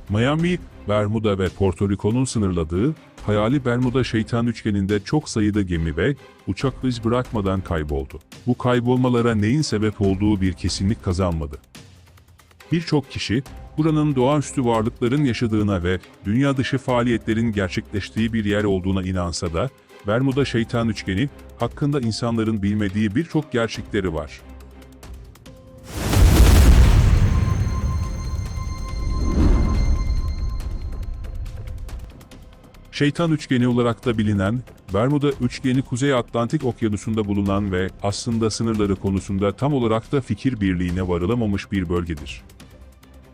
Miami, Bermuda ve Porto Rico'nun sınırladığı hayali Bermuda Şeytan Üçgeni'nde çok sayıda gemi ve uçak iz bırakmadan kayboldu. Bu kaybolmalara neyin sebep olduğu bir kesinlik kazanmadı. Birçok kişi, buranın doğaüstü varlıkların yaşadığına ve dünya dışı faaliyetlerin gerçekleştiği bir yer olduğuna inansa da, Bermuda Şeytan Üçgeni hakkında insanların bilmediği birçok gerçekleri var. Şeytan Üçgeni olarak da bilinen, Bermuda Üçgeni Kuzey Atlantik Okyanusu'nda bulunan ve aslında sınırları konusunda tam olarak da fikir birliğine varılamamış bir bölgedir.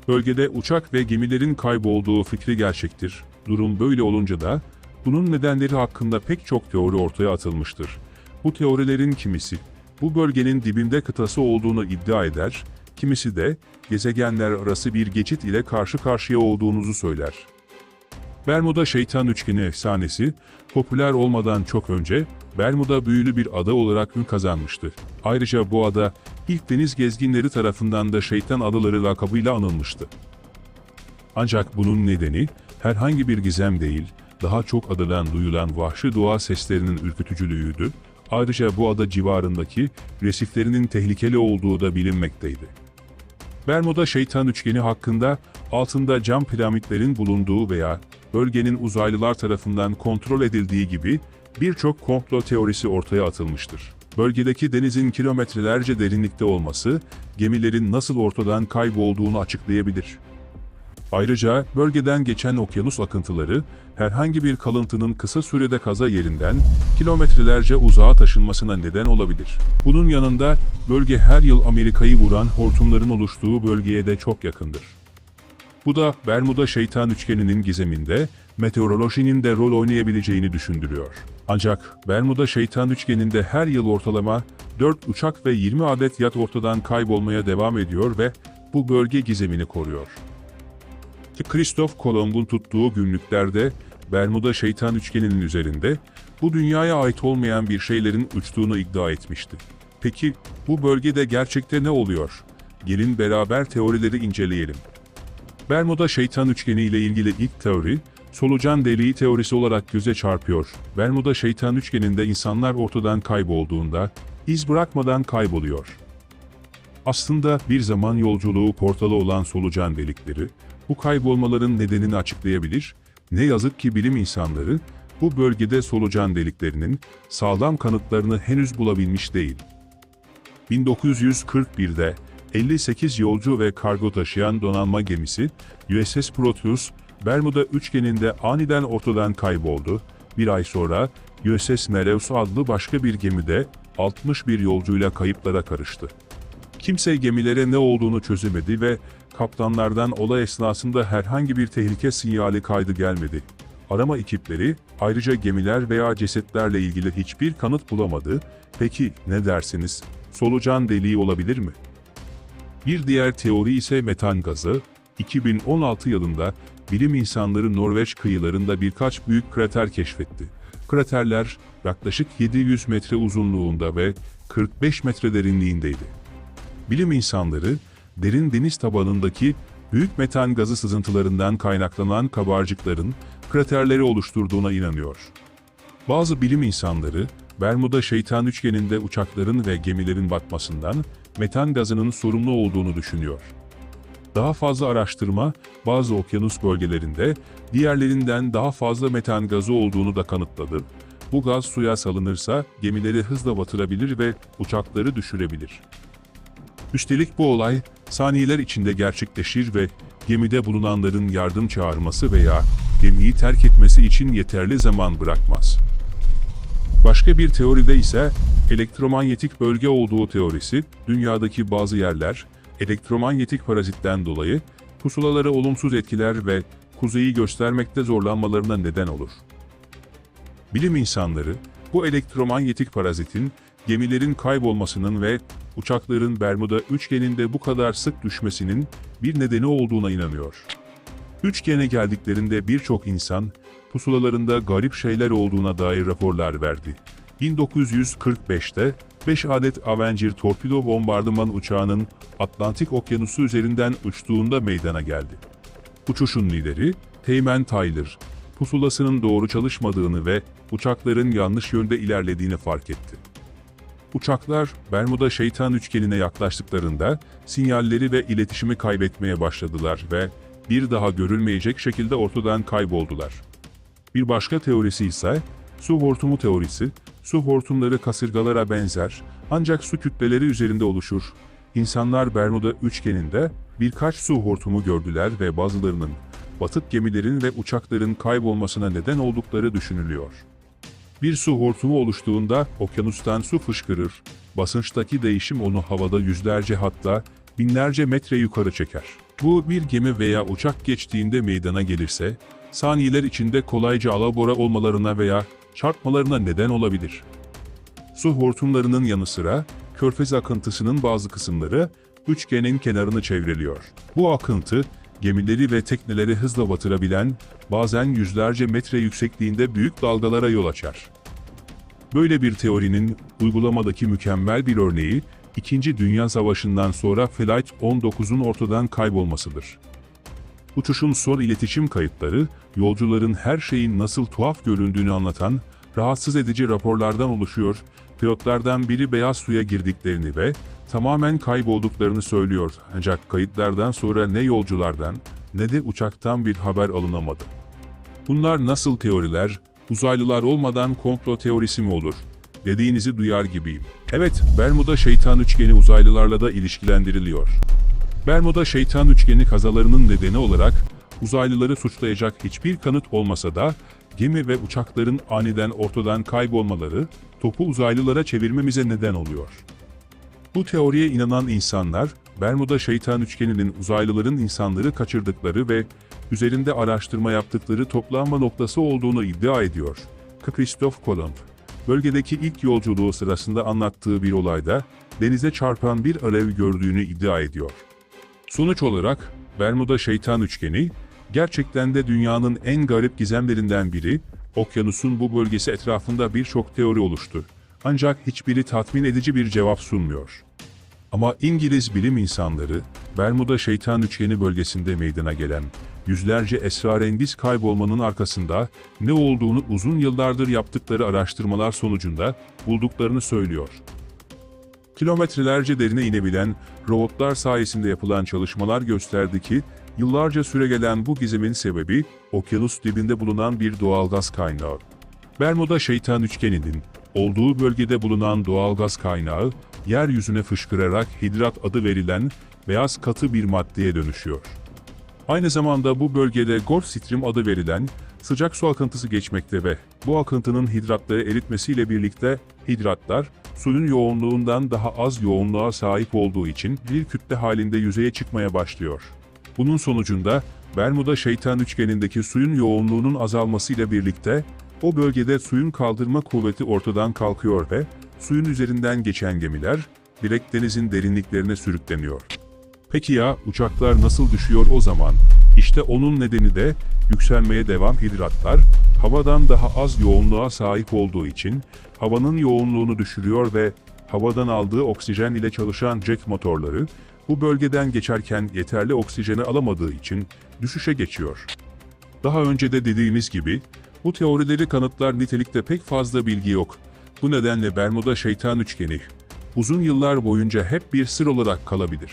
Bölgede uçak ve gemilerin kaybolduğu fikri gerçektir. Durum böyle olunca da, bunun nedenleri hakkında pek çok teori ortaya atılmıştır. Bu teorilerin kimisi, bu bölgenin dibinde kıtası olduğunu iddia eder, kimisi de, gezegenler arası bir geçit ile karşı karşıya olduğunuzu söyler. Bermuda Şeytan Üçgeni efsanesi, popüler olmadan çok önce, Bermuda büyülü bir ada olarak ün kazanmıştı. Ayrıca bu ada, ilk deniz gezginleri tarafından da Şeytan Adaları lakabıyla anılmıştı. Ancak bunun nedeni, herhangi bir gizem değil, daha çok adadan duyulan vahşi doğa seslerinin ürkütücülüğüydü. Ayrıca bu ada civarındaki resiflerinin tehlikeli olduğu da bilinmekteydi. Bermuda Şeytan Üçgeni hakkında, altında cam piramitlerin bulunduğu veya bölgenin uzaylılar tarafından kontrol edildiği gibi birçok komplo teorisi ortaya atılmıştır. Bölgedeki denizin kilometrelerce derinlikte olması, gemilerin nasıl ortadan kaybolduğunu açıklayabilir. Ayrıca bölgeden geçen okyanus akıntıları, herhangi bir kalıntının kısa sürede kaza yerinden kilometrelerce uzağa taşınmasına neden olabilir. Bunun yanında bölge her yıl Amerika'yı vuran hortumların oluştuğu bölgeye de çok yakındır. Bu da Bermuda Şeytan Üçgeni'nin gizeminde meteorolojinin de rol oynayabileceğini düşündürüyor. Ancak Bermuda Şeytan Üçgeni'nde her yıl ortalama 4 uçak ve 20 adet yat ortadan kaybolmaya devam ediyor ve bu bölge gizemini koruyor. Christoph Kolomb'un tuttuğu günlüklerde Bermuda Şeytan Üçgeni'nin üzerinde bu dünyaya ait olmayan bir şeylerin uçtuğunu iddia etmişti. Peki bu bölgede gerçekte ne oluyor? Gelin beraber teorileri inceleyelim. Bermuda Şeytan Üçgeni ile ilgili ilk teori, solucan deliği teorisi olarak göze çarpıyor. Bermuda Şeytan Üçgeni'nde insanlar ortadan kaybolduğunda, iz bırakmadan kayboluyor. Aslında bir zaman yolculuğu portalı olan solucan delikleri, bu kaybolmaların nedenini açıklayabilir, ne yazık ki bilim insanları, bu bölgede solucan deliklerinin sağlam kanıtlarını henüz bulabilmiş değil. 1941'de, 58 yolcu ve kargo taşıyan donanma gemisi, USS Proteus, Bermuda Üçgeni'nde aniden ortadan kayboldu. Bir ay sonra, USS Mareus adlı başka bir gemide 61 yolcuyla kayıplara karıştı. Kimse gemilere ne olduğunu çözemedi ve kaptanlardan olay esnasında herhangi bir tehlike sinyali kaydı gelmedi. Arama ekipleri, ayrıca gemiler veya cesetlerle ilgili hiçbir kanıt bulamadı. Peki ne dersiniz? Solucan deliği olabilir mi? Bir diğer teori ise metan gazı. 2016 yılında bilim insanları Norveç kıyılarında birkaç büyük krater keşfetti. Kraterler yaklaşık 700 metre uzunluğunda ve 45 metre derinliğindeydi. Bilim insanları, derin deniz tabanındaki büyük metan gazı sızıntılarından kaynaklanan kabarcıkların kraterleri oluşturduğuna inanıyor. Bazı bilim insanları, Bermuda Şeytan Üçgeni'nde uçakların ve gemilerin batmasından metan gazının sorumlu olduğunu düşünüyor. Daha fazla araştırma, bazı okyanus bölgelerinde diğerlerinden daha fazla metan gazı olduğunu da kanıtladı. Bu gaz suya salınırsa gemileri hızla batırabilir ve uçakları düşürebilir. Üstelik bu olay, saniyeler içinde gerçekleşir ve gemide bulunanların yardım çağırması veya gemiyi terk etmesi için yeterli zaman bırakmaz. Başka bir teoride ise elektromanyetik bölge olduğu teorisi, dünyadaki bazı yerler, elektromanyetik parazitten dolayı pusulaları olumsuz etkiler ve kuzeyi göstermekte zorlanmalarına neden olur. Bilim insanları, bu elektromanyetik parazitin gemilerin kaybolmasının ve uçakların Bermuda Üçgeni'nde bu kadar sık düşmesinin bir nedeni olduğuna inanıyor. Üçgene geldiklerinde birçok insan, pusulalarında garip şeyler olduğuna dair raporlar verdi. 1945'te 5 adet Avenger torpido bombardıman uçağının Atlantik Okyanusu üzerinden uçtuğunda meydana geldi. Uçuşun lideri, Teğmen Tyler, pusulasının doğru çalışmadığını ve uçakların yanlış yönde ilerlediğini fark etti. Uçaklar, Bermuda Şeytan Üçgeni'ne yaklaştıklarında sinyalleri ve iletişimi kaybetmeye başladılar ve bir daha görülmeyecek şekilde ortadan kayboldular. Bir başka teorisi ise su hortumu teorisi. Su hortumları kasırgalara benzer ancak su kütleleri üzerinde oluşur. İnsanlar Bermuda Üçgeni'nde birkaç su hortumu gördüler ve bazılarının batık gemilerin ve uçakların kaybolmasına neden oldukları düşünülüyor. Bir su hortumu oluştuğunda okyanustan su fışkırır, basınçtaki değişim onu havada yüzlerce hatta binlerce metre yukarı çeker. Bu bir gemi veya uçak geçtiğinde meydana gelirse, saniyeler içinde kolayca alabora olmalarına veya çarpmalarına neden olabilir. Su hortumlarının yanı sıra, körfez akıntısının bazı kısımları üçgenin kenarını çevreliyor. Bu akıntı, gemileri ve tekneleri hızla batırabilen, bazen yüzlerce metre yüksekliğinde büyük dalgalara yol açar. Böyle bir teorinin uygulamadaki mükemmel bir örneği, İkinci Dünya Savaşı'ndan sonra Flight 19'un ortadan kaybolmasıdır. Uçuşun son iletişim kayıtları, yolcuların her şeyin nasıl tuhaf göründüğünü anlatan, rahatsız edici raporlardan oluşuyor, pilotlardan biri beyaz suya girdiklerini ve tamamen kaybolduklarını söylüyor ancak kayıtlardan sonra ne yolculardan ne de uçaktan bir haber alınamadı. Bunlar nasıl teoriler, uzaylılar olmadan komplo teorisi mi olur? Dediğinizi duyar gibiyim. Evet, Bermuda Şeytan Üçgeni uzaylılarla da ilişkilendiriliyor. Bermuda Şeytan Üçgeni kazalarının nedeni olarak uzaylıları suçlayacak hiçbir kanıt olmasa da gemi ve uçakların aniden ortadan kaybolmaları topu uzaylılara çevirmemize neden oluyor. Bu teoriye inanan insanlar, Bermuda Şeytan Üçgeni'nin uzaylıların insanları kaçırdıkları ve üzerinde araştırma yaptıkları toplanma noktası olduğunu iddia ediyor. Christoph Kolomb, bölgedeki ilk yolculuğu sırasında anlattığı bir olayda denize çarpan bir alev gördüğünü iddia ediyor. Sonuç olarak Bermuda Şeytan Üçgeni, gerçekten de dünyanın en garip gizemlerinden biri, okyanusun bu bölgesi etrafında birçok teori oluştu. Ancak hiçbiri tatmin edici bir cevap sunmuyor. Ama İngiliz bilim insanları, Bermuda Şeytan Üçgeni bölgesinde meydana gelen yüzlerce esrarengiz kaybolmanın arkasında ne olduğunu uzun yıllardır yaptıkları araştırmalar sonucunda bulduklarını söylüyor. Kilometrelerce derine inebilen robotlar sayesinde yapılan çalışmalar gösterdi ki, yıllarca süregelen bu gizemin sebebi, okyanus dibinde bulunan bir doğalgaz kaynağı. Bermuda Şeytan Üçgeni'nin olduğu bölgede bulunan doğalgaz kaynağı, yeryüzüne fışkırarak hidrat adı verilen beyaz katı bir maddeye dönüşüyor. Aynı zamanda bu bölgede Gulf Stream adı verilen sıcak su akıntısı geçmekte ve bu akıntının hidratları eritmesiyle birlikte hidratlar, suyun yoğunluğundan daha az yoğunluğa sahip olduğu için bir kütle halinde yüzeye çıkmaya başlıyor. Bunun sonucunda Bermuda Şeytan Üçgeni'ndeki suyun yoğunluğunun azalmasıyla birlikte o bölgede suyun kaldırma kuvveti ortadan kalkıyor ve suyun üzerinden geçen gemiler direkt denizin derinliklerine sürükleniyor. Peki ya uçaklar nasıl düşüyor o zaman? İşte onun nedeni de yükselmeye devam hidratlar, havadan daha az yoğunluğa sahip olduğu için havanın yoğunluğunu düşürüyor ve havadan aldığı oksijen ile çalışan jet motorları bu bölgeden geçerken yeterli oksijeni alamadığı için düşüşe geçiyor. Daha önce de dediğimiz gibi bu teorileri kanıtlar nitelikte pek fazla bilgi yok. Bu nedenle Bermuda Şeytan Üçgeni uzun yıllar boyunca hep bir sır olarak kalabilir.